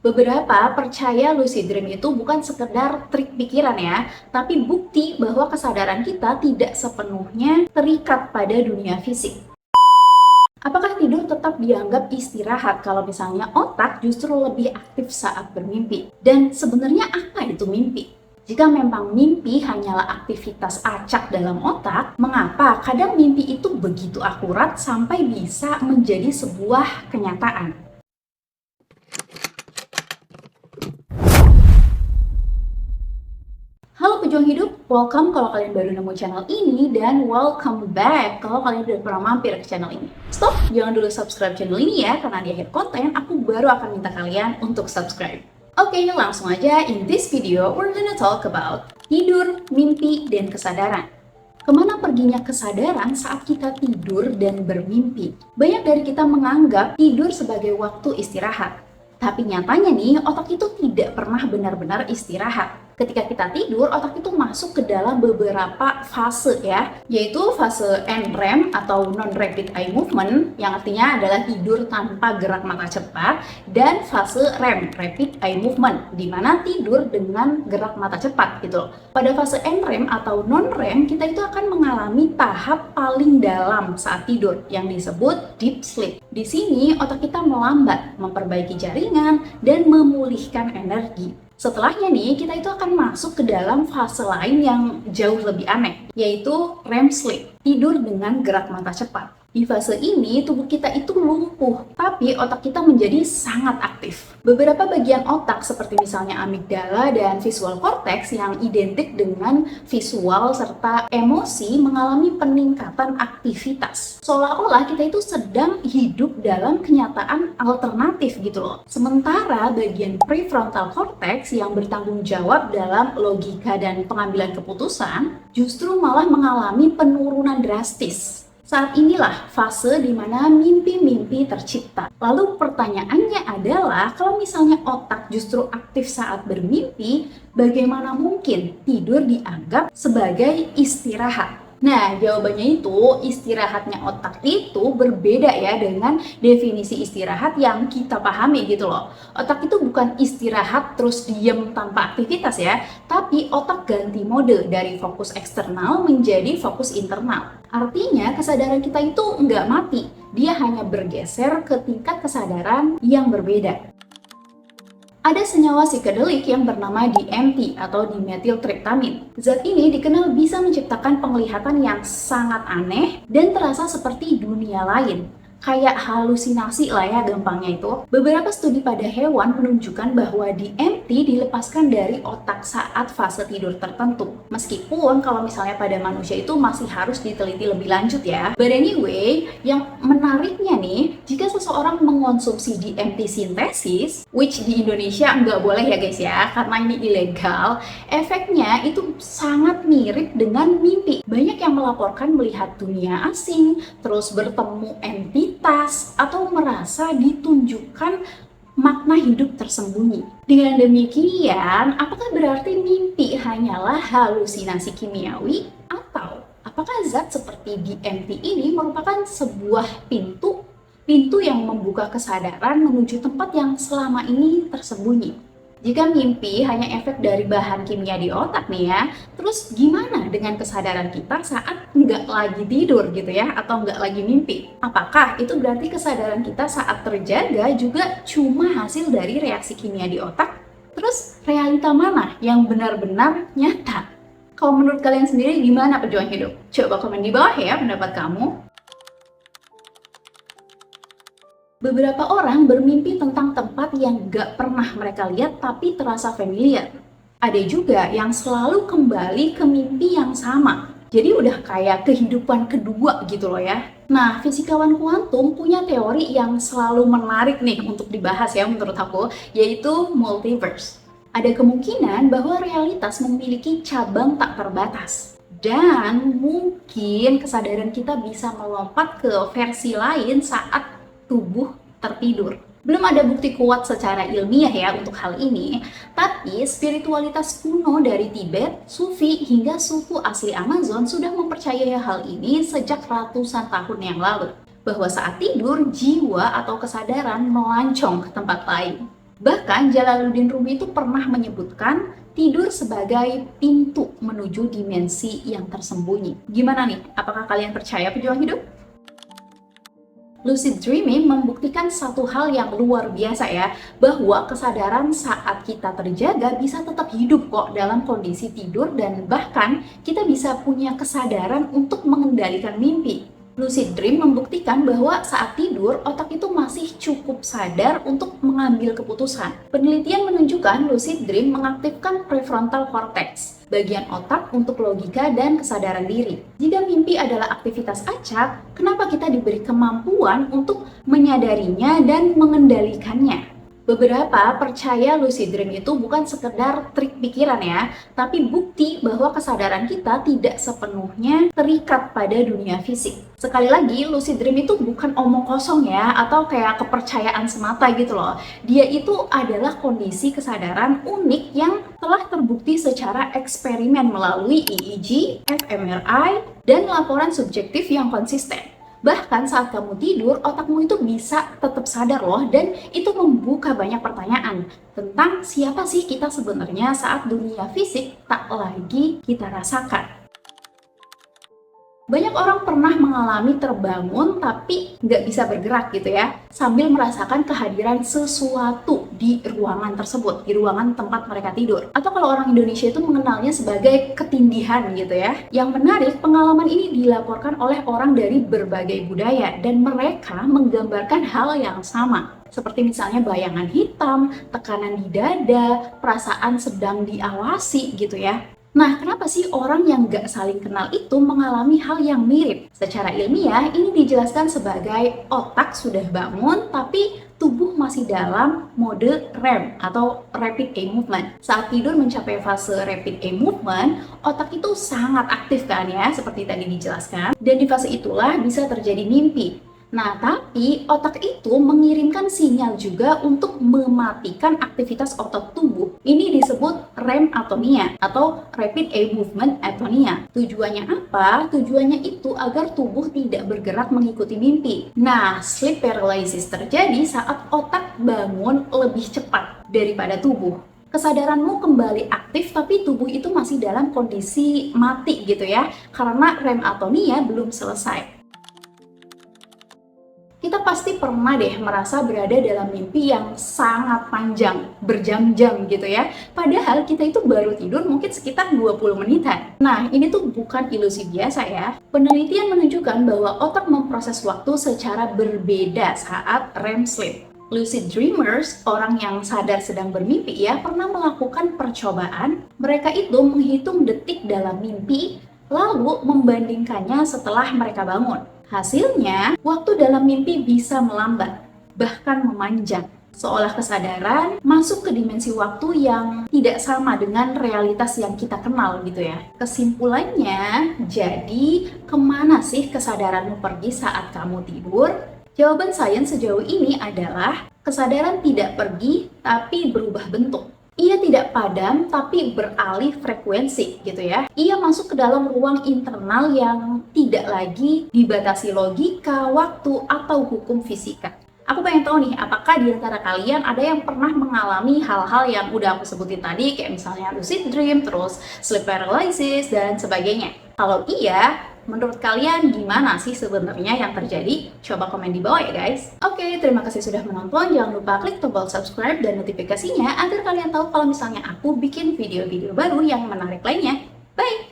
Beberapa percaya lucid dream itu bukan sekedar trik pikiran ya, tapi bukti bahwa kesadaran kita tidak sepenuhnya terikat pada dunia fisik. Apakah tidur tetap dianggap istirahat kalau misalnya otak justru lebih aktif saat bermimpi? Dan sebenarnya apa itu mimpi? Jika memang mimpi hanyalah aktivitas acak dalam otak, mengapa kadang mimpi itu begitu akurat sampai bisa menjadi sebuah kenyataan? Halo pejuang hidup, welcome kalau kalian baru nemu channel ini, dan welcome back kalau kalian udah pernah mampir ke channel ini. Stop, jangan dulu subscribe channel ini ya, karena di akhir konten aku baru akan minta kalian untuk subscribe. Oke, langsung aja. In this video, we're gonna talk about tidur, mimpi, dan kesadaran. Kemana perginya kesadaran saat kita tidur dan bermimpi? Banyak dari kita menganggap tidur sebagai waktu istirahat. Tapi nyatanya nih, otak itu tidak pernah benar-benar istirahat. Ketika kita tidur, otak itu masuk ke dalam beberapa fase ya, yaitu fase NREM atau non-rapid eye movement, yang artinya adalah tidur tanpa gerak mata cepat, dan fase REM, rapid eye movement, di mana tidur dengan gerak mata cepat gitu. Pada fase NREM atau non-REM, kita itu akan mengalami tahap paling dalam saat tidur yang disebut deep sleep. Di sini otak kita melambat, memperbaiki jaringan, dan memulihkan energi. Setelahnya nih, kita itu akan masuk ke dalam fase lain yang jauh lebih aneh, yaitu REM sleep, tidur dengan gerak mata cepat. Di fase ini, tubuh kita itu lumpuh, tapi otak kita menjadi sangat aktif. Beberapa bagian otak seperti misalnya amigdala dan visual cortex yang identik dengan visual serta emosi mengalami peningkatan aktivitas. Seolah-olah kita itu sedang hidup dalam kenyataan alternatif gitu loh. Sementara bagian prefrontal cortex yang bertanggung jawab dalam logika dan pengambilan keputusan justru malah mengalami penurunan drastis. Saat inilah fase di mana mimpi-mimpi tercipta. Lalu pertanyaannya adalah, kalau misalnya otak justru aktif saat bermimpi, bagaimana mungkin tidur dianggap sebagai istirahat? Nah, jawabannya itu, istirahatnya otak itu berbeda ya dengan definisi istirahat yang kita pahami gitu loh. Otak itu bukan istirahat terus diem tanpa aktivitas ya, tapi otak ganti mode dari fokus eksternal menjadi fokus internal. Artinya kesadaran kita itu nggak mati, dia hanya bergeser ke tingkat kesadaran yang berbeda. Ada senyawa psikedelik yang bernama DMT atau dimethyltryptamine. Zat ini dikenal bisa menciptakan penglihatan yang sangat aneh dan terasa seperti dunia lain. Kayak halusinasi lah ya gampangnya itu. Beberapa studi pada hewan menunjukkan bahwa DMT dilepaskan dari otak saat fase tidur tertentu. Meskipun kalau misalnya pada manusia itu masih harus diteliti lebih lanjut ya. But anyway, yang menariknya nih, jika seseorang mengonsumsi DMT sintesis, which di Indonesia nggak boleh ya guys ya, karena ini ilegal, efeknya itu sangat mirip dengan mimpi. Banyak yang melaporkan melihat dunia asing, terus bertemu entitas, atau merasa ditunjukkan makna hidup tersembunyi. Dengan demikian, apakah berarti mimpi hanyalah halusinasi kimiawi? Atau apakah zat seperti DMT ini merupakan sebuah pintu yang membuka kesadaran menuju tempat yang selama ini tersembunyi? Jika mimpi hanya efek dari bahan kimia di otak nih ya, terus gimana dengan kesadaran kita saat nggak lagi tidur gitu ya, atau nggak lagi mimpi? Apakah itu berarti kesadaran kita saat terjaga juga cuma hasil dari reaksi kimia di otak? Terus realita mana yang benar-benar nyata? Kalau menurut kalian sendiri gimana pejuang hidup? Coba komen di bawah ya pendapat kamu. Beberapa orang bermimpi tentang tempat yang gak pernah mereka lihat tapi terasa familiar. Ada juga yang selalu kembali ke mimpi yang sama. Jadi udah kayak kehidupan kedua gitu loh ya. Nah, fisikawan kuantum punya teori yang selalu menarik nih untuk dibahas ya menurut aku, yaitu multiverse. Ada kemungkinan bahwa realitas memiliki cabang tak terbatas. Dan mungkin kesadaran kita bisa melompat ke versi lain saat tubuh tertidur. Belum ada bukti kuat secara ilmiah ya untuk hal ini, tapi spiritualitas kuno dari Tibet, Sufi, hingga suku asli Amazon sudah mempercayai hal ini sejak ratusan tahun yang lalu. Bahwa saat tidur, jiwa atau kesadaran melancong ke tempat lain. Bahkan Jalaluddin Rumi itu pernah menyebutkan tidur sebagai pintu menuju dimensi yang tersembunyi. Gimana nih? Apakah kalian percaya pejuang hidup? Lucid dreaming membuktikan satu hal yang luar biasa ya, bahwa kesadaran saat kita terjaga bisa tetap hidup kok dalam kondisi tidur, dan bahkan kita bisa punya kesadaran untuk mengendalikan mimpi. Lucid dream membuktikan bahwa saat tidur, otak itu masih cukup sadar untuk mengambil keputusan. Penelitian menunjukkan lucid dream mengaktifkan prefrontal cortex, bagian otak untuk logika dan kesadaran diri. Jika mimpi adalah aktivitas acak, kenapa kita diberi kemampuan untuk menyadarinya dan mengendalikannya? Beberapa percaya lucid dream itu bukan sekedar trik pikiran ya, tapi bukti bahwa kesadaran kita tidak sepenuhnya terikat pada dunia fisik. Sekali lagi, lucid dream itu bukan omong kosong ya, atau kayak kepercayaan semata gitu loh. Dia itu adalah kondisi kesadaran unik yang telah terbukti secara eksperimen melalui EEG, fMRI, dan laporan subjektif yang konsisten. Bahkan saat kamu tidur, otakmu itu bisa tetap sadar loh, dan itu membuka banyak pertanyaan tentang siapa sih kita sebenarnya saat dunia fisik tak lagi kita rasakan. Banyak orang pernah mengalami terbangun tapi nggak bisa bergerak gitu ya, sambil merasakan kehadiran sesuatu di ruangan tersebut, di ruangan tempat mereka tidur. Atau kalau orang Indonesia itu mengenalnya sebagai ketindihan gitu ya. Yang menarik, pengalaman ini dilaporkan oleh orang dari berbagai budaya, dan mereka menggambarkan hal yang sama. Seperti misalnya bayangan hitam, tekanan di dada, perasaan sedang diawasi gitu ya. Nah, kenapa sih orang yang nggak saling kenal itu mengalami hal yang mirip? Secara ilmiah, ini dijelaskan sebagai otak sudah bangun, tapi tubuh masih dalam mode REM atau Rapid Eye Movement. Saat tidur mencapai fase Rapid Eye Movement, otak itu sangat aktif kan ya, seperti tadi dijelaskan. Dan di fase itulah bisa terjadi mimpi. Nah, tapi otak itu mengirimkan sinyal juga untuk mematikan aktivitas otot tubuh. Ini disebut REM atonia atau Rapid Eye Movement Atonia. Tujuannya apa? Tujuannya itu agar tubuh tidak bergerak mengikuti mimpi. Nah, sleep paralysis terjadi saat otak bangun lebih cepat daripada tubuh. Kesadaranmu kembali aktif tapi tubuh itu masih dalam kondisi mati gitu ya, karena REM atonia belum selesai. Kita pasti pernah deh merasa berada dalam mimpi yang sangat panjang, berjam-jam gitu ya. Padahal kita itu baru tidur mungkin sekitar 20 menitan. Nah, ini tuh bukan ilusi biasa ya. Penelitian menunjukkan bahwa otak memproses waktu secara berbeda saat REM sleep. Lucid dreamers, orang yang sadar sedang bermimpi ya, pernah melakukan percobaan. Mereka itu menghitung detik dalam mimpi, lalu membandingkannya setelah mereka bangun. Hasilnya, waktu dalam mimpi bisa melambat, bahkan memanjang, seolah kesadaran masuk ke dimensi waktu yang tidak sama dengan realitas yang kita kenal gitu ya. Kesimpulannya, jadi kemana sih kesadaranmu pergi saat kamu tidur? Jawaban sains sejauh ini adalah kesadaran tidak pergi tapi berubah bentuk. Ia tidak padam tapi beralih frekuensi gitu ya. Ia masuk ke dalam ruang internal yang tidak lagi dibatasi logika, waktu, atau hukum fisika. Aku pengen tahu nih, apakah di antara kalian ada yang pernah mengalami hal-hal yang udah aku sebutin tadi, kayak misalnya lucid dream, terus sleep paralysis, dan sebagainya. Kalau iya, menurut kalian gimana sih sebenarnya yang terjadi? Coba komen di bawah ya guys. Oke, terima kasih sudah menonton. Jangan lupa klik tombol subscribe dan notifikasinya agar kalian tahu kalau misalnya aku bikin video-video baru yang menarik lainnya. Bye!